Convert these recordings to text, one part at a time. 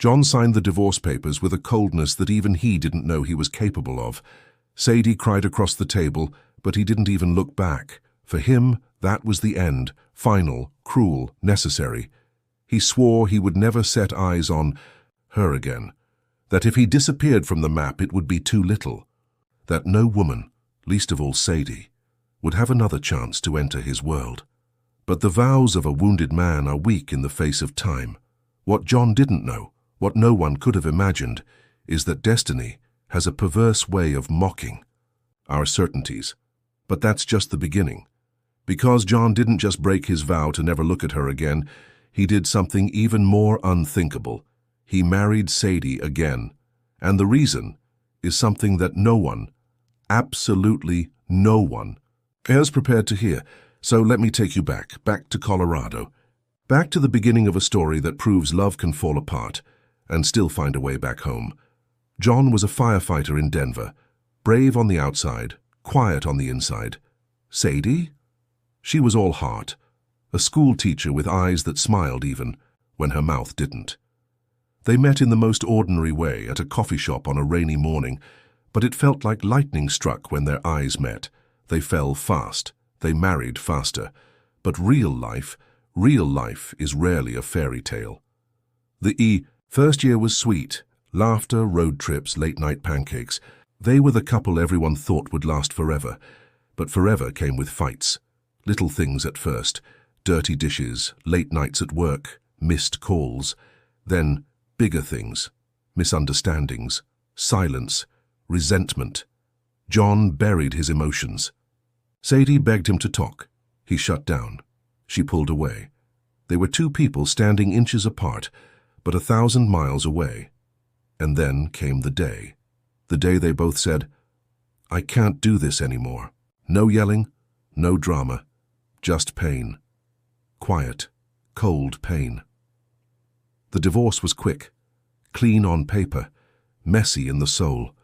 John signed the divorce papers with a coldness that even he didn't know he was capable of. Sadie cried across the table, but he didn't even look back. For him, that was the end, final, cruel, necessary. He swore he would never set eyes on her again, that if he disappeared from the map it would be too little, that no woman, least of all Sadie, would have another chance to enter his world. But the vows of a wounded man are weak in the face of time. What John didn't know, what no one could have imagined, is that destiny has a perverse way of mocking our certainties. But that's just the beginning. Because John didn't just break his vow to never look at her again, he did something even more unthinkable. He married Sadie again. And the reason is something that no one, absolutely no one, is prepared to hear. So let me take you back to Colorado. Back to the beginning of a story that proves love can fall apart and still find a way back home. John was a firefighter in Denver, brave on the outside, quiet on the inside. Sadie? She was all heart, a school teacher with eyes that smiled even when her mouth didn't. They met in the most ordinary way at a coffee shop on a rainy morning, but it felt like lightning struck when their eyes met. They fell fast. They married faster. But real life is rarely a fairy tale. The first year was sweet. Laughter, road trips, late-night pancakes. They were the couple everyone thought would last forever. But forever came with fights. Little things at first. Dirty dishes, late nights at work, missed calls. Then bigger things. Misunderstandings, silence, resentment. John buried his emotions. Sadie begged him to talk. He shut down. She pulled away. They were two people standing inches apart, but 1,000 miles away. And then came the day they both said, "I can't do this anymore." No yelling, no drama, just pain. Quiet, cold pain. The divorce was quick, clean on paper, messy in the soul.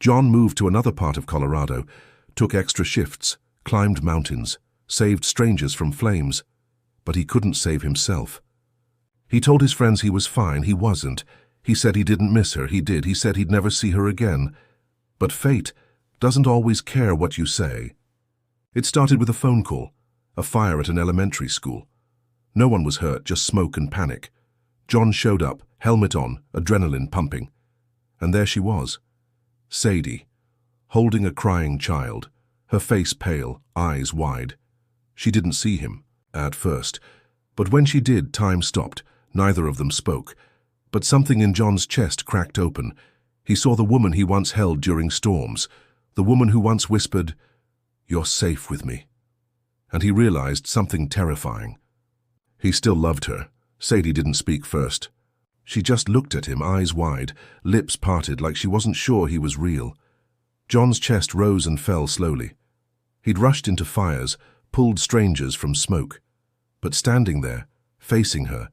John moved to another part of Colorado, took extra shifts, climbed mountains, saved strangers from flames, but he couldn't save himself. He told his friends he was fine. He wasn't. He said he didn't miss her. He did. He said he'd never see her again. But fate doesn't always care what you say. It started with a phone call, a fire at an elementary school. No one was hurt, just smoke and panic. John showed up, helmet on, adrenaline pumping. And there she was, Sadie, holding a crying child, her face pale, eyes wide. She didn't see him, at first. But when she did, time stopped. Neither of them spoke. But something in John's chest cracked open. He saw the woman he once held during storms, the woman who once whispered, "You're safe with me." And he realized something terrifying. He still loved her. Sadie didn't speak first. She just looked at him, eyes wide, lips parted like she wasn't sure he was real. John's chest rose and fell slowly. He'd rushed into fires, pulled strangers from smoke. But standing there, facing her,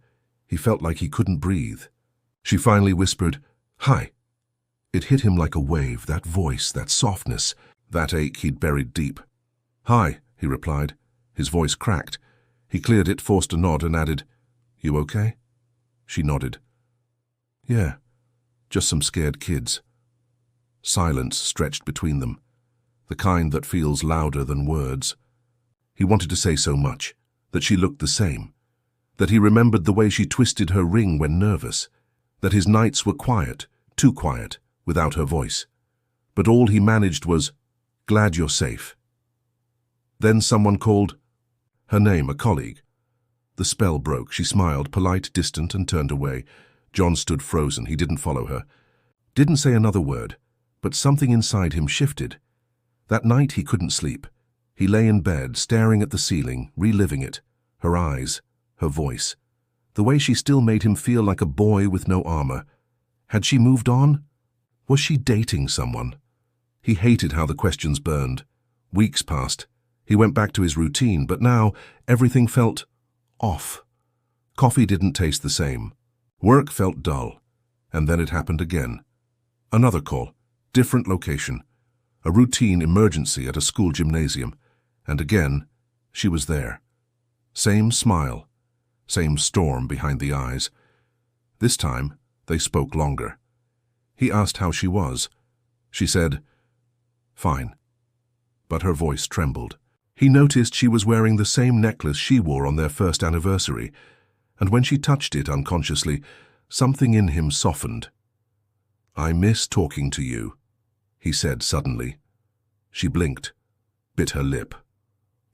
he felt like he couldn't breathe. She finally whispered, "Hi." It hit him like a wave, that voice, that softness, that ache he'd buried deep. "Hi," he replied. His voice cracked. He cleared it, forced a nod, and added, "You okay?" She nodded. "Yeah, just some scared kids." Silence stretched between them, the kind that feels louder than words. He wanted to say so much, that she looked the same, that he remembered the way she twisted her ring when nervous, that his nights were quiet, too quiet, without her voice. But all he managed was, "Glad you're safe." Then someone called her name, a colleague. The spell broke. She smiled, polite, distant, and turned away. John stood frozen. He didn't follow her. Didn't say another word, but something inside him shifted. That night he couldn't sleep. He lay in bed, staring at the ceiling, reliving it. Her eyes, her voice. The way she still made him feel like a boy with no armor. Had she moved on? Was she dating someone? He hated how the questions burned. Weeks passed. He went back to his routine, but now everything felt off. Coffee didn't taste the same. Work felt dull. And then it happened again. Another call, different location. A routine emergency at a school gymnasium. And again, she was there. Same smile, same storm behind the eyes. This time, They spoke longer. He asked how she was. She said, "Fine." But her voice trembled. He noticed she was wearing the same necklace she wore on their first anniversary, and when she touched it unconsciously, something in him softened. "I miss talking to you," he said suddenly. She blinked, bit her lip,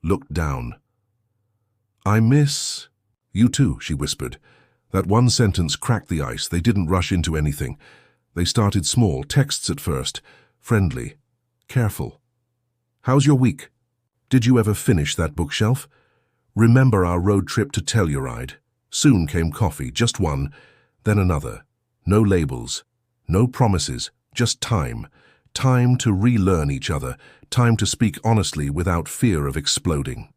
looked down. "I miss you too," she whispered. That one sentence cracked the ice. They didn't rush into anything. They started small, texts at first, friendly, careful. "How's your week? Did you ever finish that bookshelf? Remember our road trip to Telluride?" Soon came coffee, just one, then another. No labels, no promises, just time. Time to relearn each other, time to speak honestly without fear of exploding.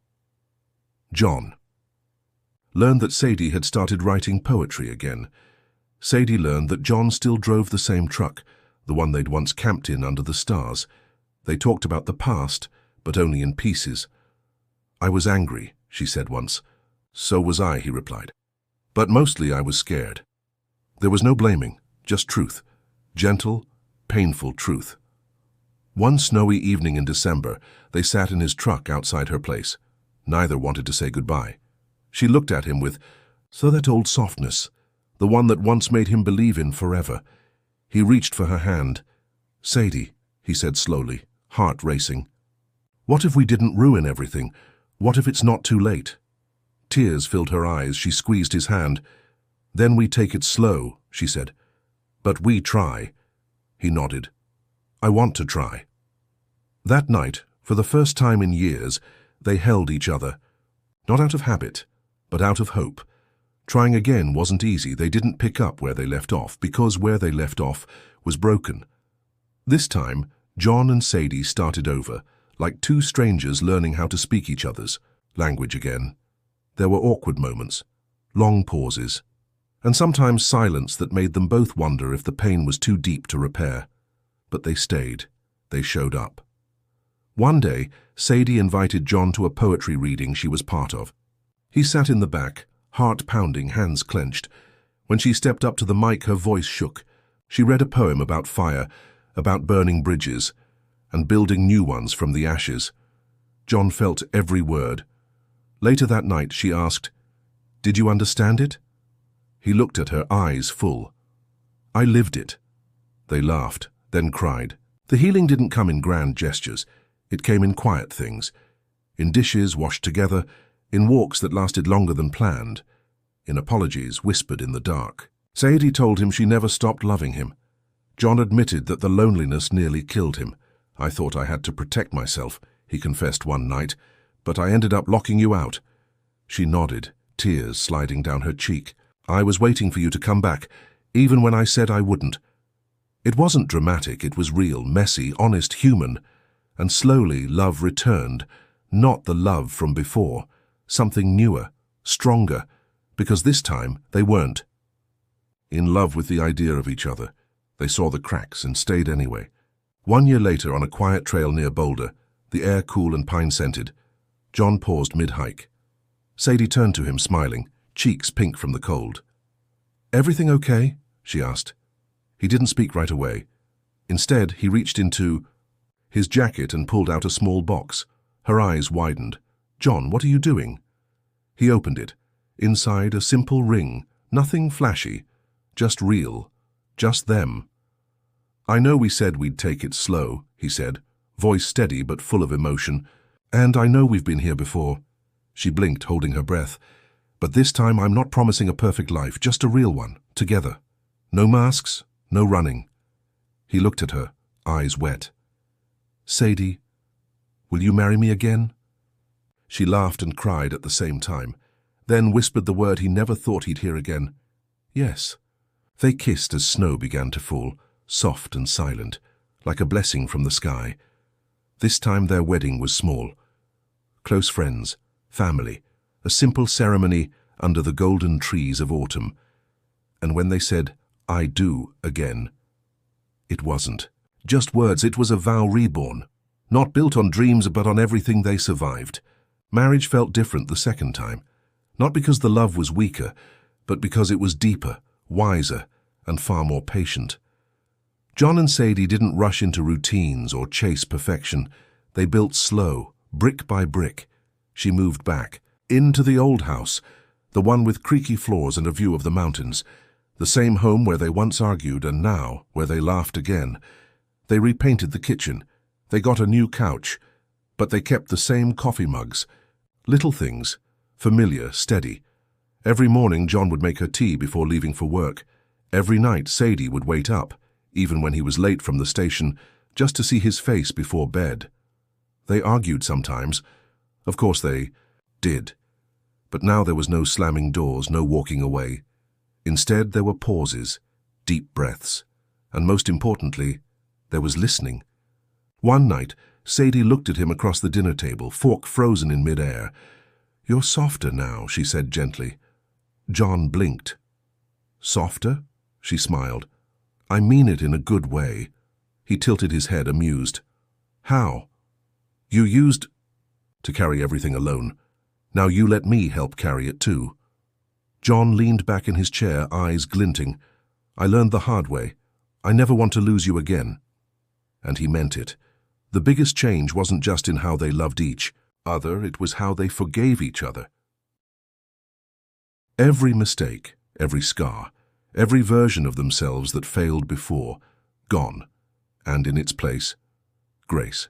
John learned that Sadie had started writing poetry again. Sadie learned that John still drove the same truck, the one they'd once camped in under the stars. They talked about the past, but only in pieces. "I was angry," she said once. "So was I," he replied. "But mostly I was scared." There was no blaming, just truth. Gentle, painful truth. One snowy evening in December, they sat in his truck outside her place. Neither wanted to say goodbye. She looked at him with that old softness, the one that once made him believe in forever. He reached for her hand. "Sadie," he said slowly, heart racing. "What if we didn't ruin everything? What if it's not too late?" Tears filled her eyes. She squeezed his hand. "Then we take it slow," she said. "But we try." He nodded. "I want to try." That night, for the first time in years, they held each other. Not out of habit, but out of hope. Trying again wasn't easy. They didn't pick up where they left off, because where they left off was broken. This time, John and Sadie started over, like two strangers learning how to speak each other's language again. There were awkward moments, long pauses, and sometimes silence that made them both wonder if the pain was too deep to repair. But they stayed. They showed up. One day, Sadie invited John to a poetry reading she was part of. He sat in the back, heart pounding, hands clenched. When she stepped up to the mic, her voice shook. She read a poem about fire, about burning bridges, and building new ones from the ashes. John felt every word. Later that night, she asked, "Did you understand it?" He looked at her, eyes full. "I lived it." They laughed, then cried. The healing didn't come in grand gestures. It came in quiet things, in dishes washed together, in walks that lasted longer than planned, in apologies whispered in the dark. Sadie told him she never stopped loving him. John admitted that the loneliness nearly killed him. "I thought I had to protect myself," he confessed one night, "but I ended up locking you out." She nodded, tears sliding down her cheek. "I was waiting for you to come back, even when I said I wouldn't." It wasn't dramatic, it was real, messy, honest, human. And slowly love returned, not the love from before, something newer, stronger, because this time they weren't in love with the idea of each other. They saw the cracks and stayed anyway. 1 year later, on a quiet trail near Boulder, the air cool and pine-scented, John paused mid-hike. Sadie turned to him, smiling, cheeks pink from the cold. "Everything okay?" she asked. He didn't speak right away. Instead, he reached into his jacket and pulled out a small box. Her eyes widened. "John, what are you doing?" He opened it. Inside, a simple ring, nothing flashy, just real, just them. "I know we said we'd take it slow," he said, voice steady but full of emotion. "And I know we've been here before." She blinked, holding her breath. "But this time I'm not promising a perfect life, just a real one, together. No masks, no running." He looked at her, eyes wet. "Sadie, will you marry me again?" She laughed and cried at the same time, then whispered the word he never thought he'd hear again. "Yes." They kissed as snow began to fall, soft and silent, like a blessing from the sky. This time their wedding was small. Close friends, family, a simple ceremony under the golden trees of autumn. And when they said, "I do," again, it wasn't just words, it was a vow reborn, not built on dreams but on everything they survived. Marriage felt different the second time, not because the love was weaker, but because it was deeper, wiser, and far more patient. John and Sadie didn't rush into routines or chase perfection. They built slow, brick by brick. She moved back, into the old house, the one with creaky floors and a view of the mountains, the same home where they once argued and now where they laughed again. They repainted the kitchen. They got a new couch, but they kept the same coffee mugs. Little things, familiar, steady. Every morning John would make her tea before leaving for work. Every night Sadie would wait up, even when he was late from the station, just to see his face before bed. They argued sometimes. Of course they did. But now there was no slamming doors, no walking away. Instead, there were pauses, deep breaths, and most importantly, there was listening. One night, Sadie looked at him across the dinner table, fork frozen in mid-air. "You're softer now," she said gently. John blinked. "Softer?" She smiled. "I mean it in a good way." He tilted his head, amused. "How?" "You used to carry everything alone. Now you let me help carry it too." John leaned back in his chair, eyes glinting. "I learned the hard way. I never want to lose you again." And he meant it. The biggest change wasn't just in how they loved each other, it was how they forgave each other. Every mistake, every scar, every version of themselves that failed before, gone, and in its place, grace.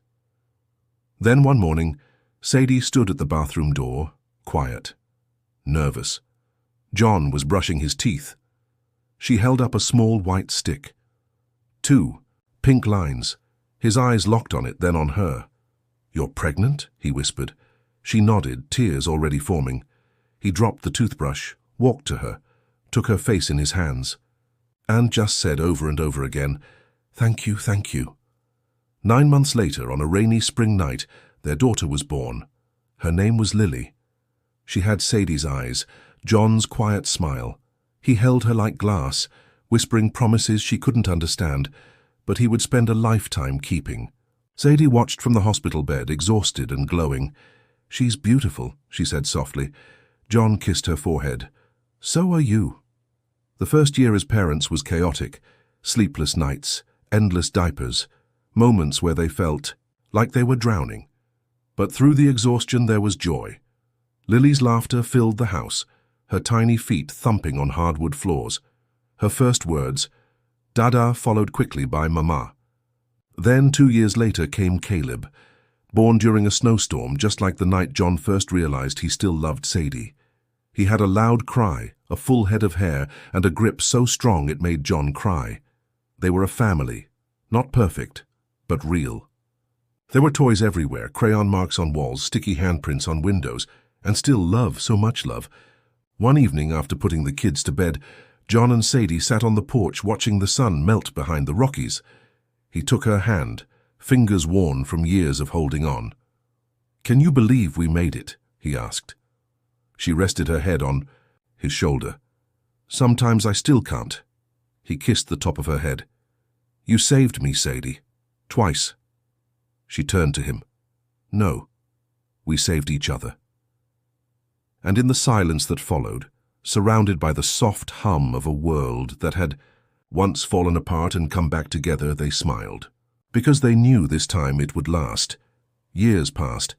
Then one morning, Sadie stood at the bathroom door, quiet, nervous. John was brushing his teeth. She held up a small white stick. 2 pink lines. His eyes locked on it, then on her. "You're pregnant?" he whispered. She nodded, tears already forming. He dropped the toothbrush, walked to her, took her face in his hands, and just said over and over again, "Thank you, thank you." 9 months later, on a rainy spring night, their daughter was born. Her name was Lily. She had Sadie's eyes, John's quiet smile. He held her like glass, whispering promises she couldn't understand, but he would spend a lifetime keeping. Sadie watched from the hospital bed, exhausted and glowing. "She's beautiful," she said softly. John kissed her forehead. "So are you." The first year as parents was chaotic. Sleepless nights, endless diapers, moments where they felt like they were drowning. But through the exhaustion there was joy. Lily's laughter filled the house, her tiny feet thumping on hardwood floors. Her first words, "Dada," followed quickly by "Mama." Then 2 years later came Caleb, born during a snowstorm, just like the night John first realized he still loved Sadie. He had a loud cry, a full head of hair, and a grip so strong it made John cry. They were a family, not perfect, but real. There were toys everywhere, crayon marks on walls, sticky handprints on windows, and still love, so much love. One evening, after putting the kids to bed, John and Sadie sat on the porch watching the sun melt behind the Rockies. He took her hand, fingers worn from years of holding on. "Can you believe we made it?" he asked. She rested her head on his shoulder. "Sometimes I still can't." He kissed the top of her head. "You saved me, Sadie. Twice." She turned to him. "No, we saved each other." And in the silence that followed, surrounded by the soft hum of a world that had once fallen apart and come back together, they smiled. Because they knew this time it would last. Years passed.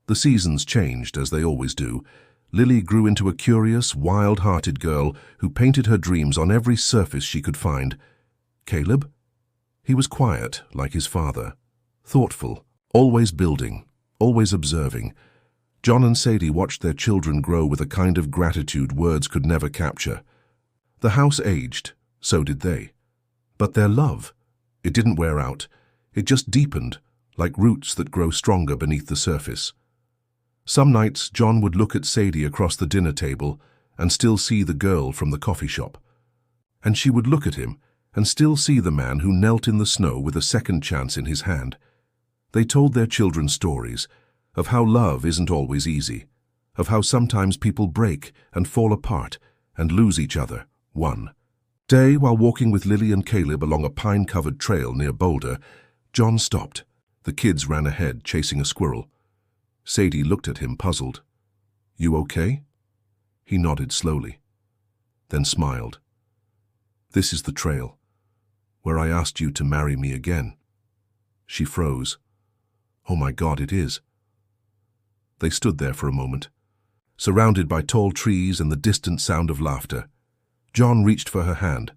The seasons changed, as they always do. Lily grew into a curious, wild-hearted girl who painted her dreams on every surface she could find. Caleb? He was quiet, like his father. Thoughtful, always building, always observing. John and Sadie watched their children grow with a kind of gratitude words could never capture. The house aged, so did they. But their love, it didn't wear out. It just deepened, like roots that grow stronger beneath the surface. Some nights, John would look at Sadie across the dinner table and still see the girl from the coffee shop. And she would look at him and still see the man who knelt in the snow with a second chance in his hand. They told their children stories of how love isn't always easy, of how sometimes people break and fall apart and lose each other, one day while walking with Lily and Caleb along a pine-covered trail near Boulder. John stopped. The kids ran ahead, chasing a squirrel. Sadie looked at him, puzzled. "You okay?" He nodded slowly, then smiled. This is the trail, where I asked you to marry me again. She froze. Oh my God, it is. They stood there for a moment, surrounded by tall trees and the distant sound of laughter. John reached for her hand.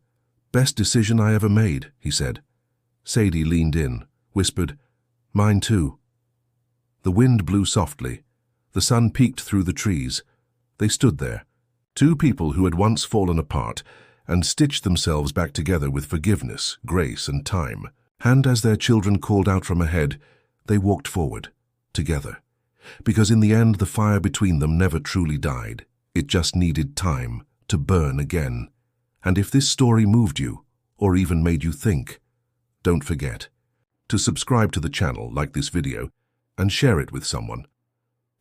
Best decision I ever made, he said. Sadie leaned in, whispered, Mine too. The wind blew softly. The sun peeked through the trees. They stood there, two people who had once fallen apart and stitched themselves back together with forgiveness, grace, and time. And as their children called out from ahead, they walked forward, together. Because in the end, the fire between them never truly died. It just needed time to burn again. And if this story moved you, or even made you think, don't forget to subscribe to the channel, like this video, and share it with someone.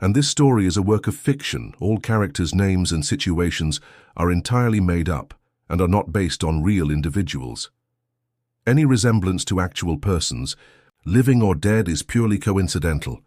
And this story is a work of fiction. All characters' names and situations are entirely made up and are not based on real individuals. Any resemblance to actual persons, living or dead, is purely coincidental.